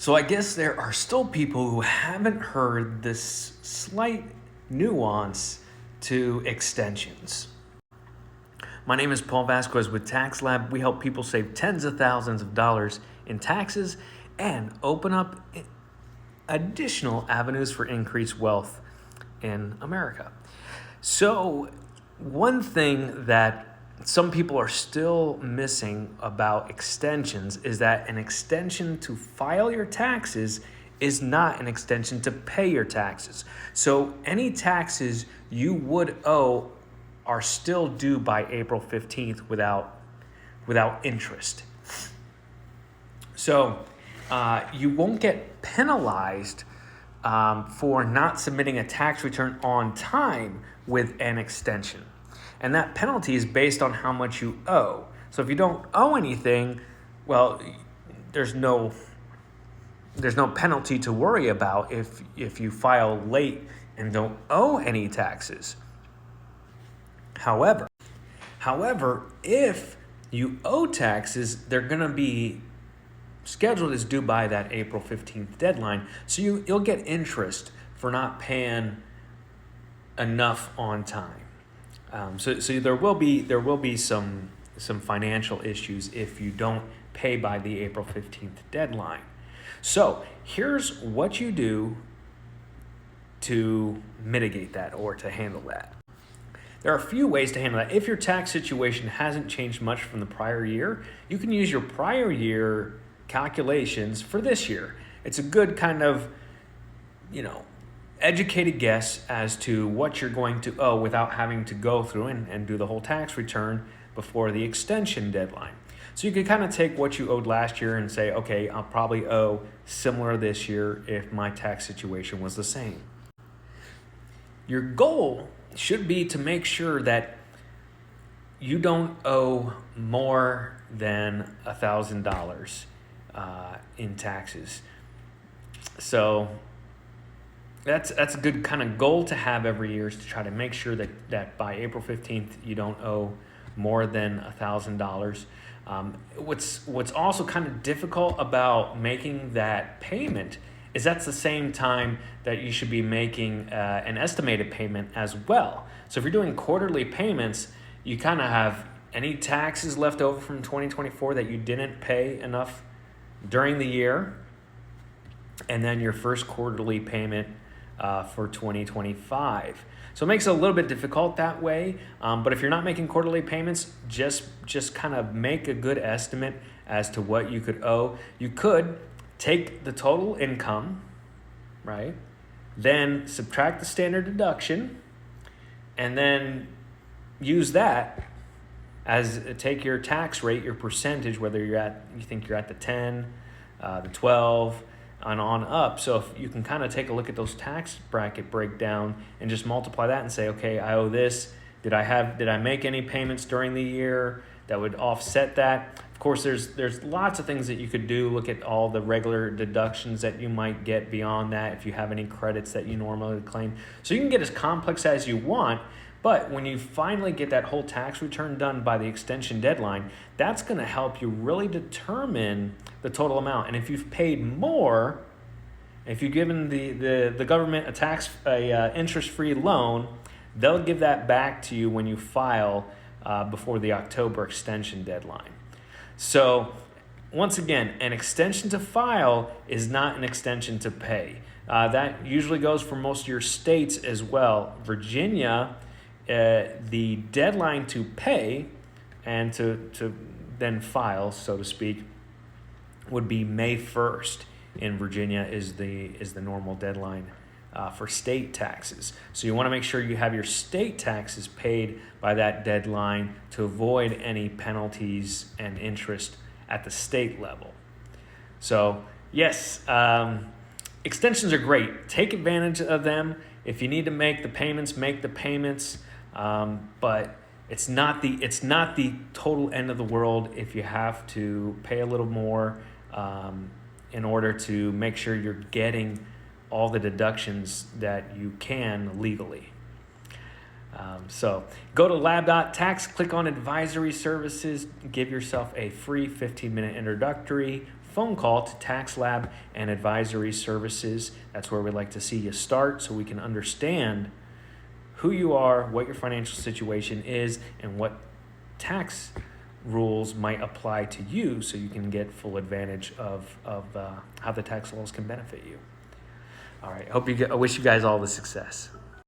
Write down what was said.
So I guess there are still people who haven't heard this slight nuance to extensions. My name is Paul Vázquez with Tax Lab. We help people save tens of thousands of dollars in taxes and open up additional avenues for increased wealth in America. So one thing that some people are still missing about extensions is that an extension to file your taxes is not an extension to pay your taxes. So any taxes you would owe are still due by April 15th without interest. So you won't get penalized for not submitting a tax return on time with an extension. And that penalty is based on how much you owe. So if you don't owe anything, well, there's no penalty to worry about if you file late and don't owe any taxes. However, if you owe taxes, they're going to be scheduled as due by that April 15th deadline. So you'll get interest for not paying enough on time. So there will be some financial issues if you don't pay by the April 15th deadline. So here's what you do to mitigate that or to handle that. There are a few ways to handle that. If your tax situation hasn't changed much from the prior year, you can use your prior year calculations for this year. It's a good kind of, educated guess as to what you're going to owe without having to go through and do the whole tax return before the extension deadline. So you could kind of take what you owed last year and say, okay, I'll probably owe similar this year if my tax situation was the same. Your goal should be to make sure that you don't owe more than $1,000 in taxes. So that's a good kind of goal to have every year, is to try to make sure that by April 15th you don't owe more than $1,000. What's also kind of difficult about making that payment is that's the same time that you should be making an estimated payment as well. So if you're doing quarterly payments, you kind of have any taxes left over from 2024 that you didn't pay enough during the year, and then your first quarterly payment for 2025. So it makes it a little bit difficult that way. But if you're not making quarterly payments, just kind of make a good estimate as to what you could owe. You could take the total income, right? Then subtract the standard deduction, and then use that as take your tax rate, your percentage, whether you think you're at the 10, the 12, and on up. So if you can kind of take a look at those tax bracket breakdown and just multiply that and say, okay, I owe this. Did I make any payments during the year that would offset that? Of course, there's lots of things that you could do. Look at all the regular deductions that you might get beyond that if you have any credits that you normally claim. So you can get as complex as you want, but when you finally get that whole tax return done by the extension deadline, that's going to help you really determine the total amount. And if you've paid more, if you've given the government a interest-free loan, they'll give that back to you when you file before the October extension deadline. So once again, an extension to file is not an extension to pay. That usually goes for most of your states as well. Virginia, the deadline to pay and to then file, so to speak, would be May 1st. In Virginia is the normal deadline for state taxes. So you want to make sure you have your state taxes paid by that deadline to avoid any penalties and interest at the state level. So yes, extensions are great. Take advantage of them. If you need to make the payments, make the payments. But it's not the total end of the world if you have to pay a little more in order to make sure you're getting all the deductions that you can legally. So go to lab.tax, click on advisory services, give yourself a free 15-minute introductory phone call to Tax Lab and Advisory Services. That's where we'd like to see you start so we can understand who you are, what your financial situation is, and what tax rules might apply to you so you can get full advantage of how the tax laws can benefit you. All right, I wish you guys all the success.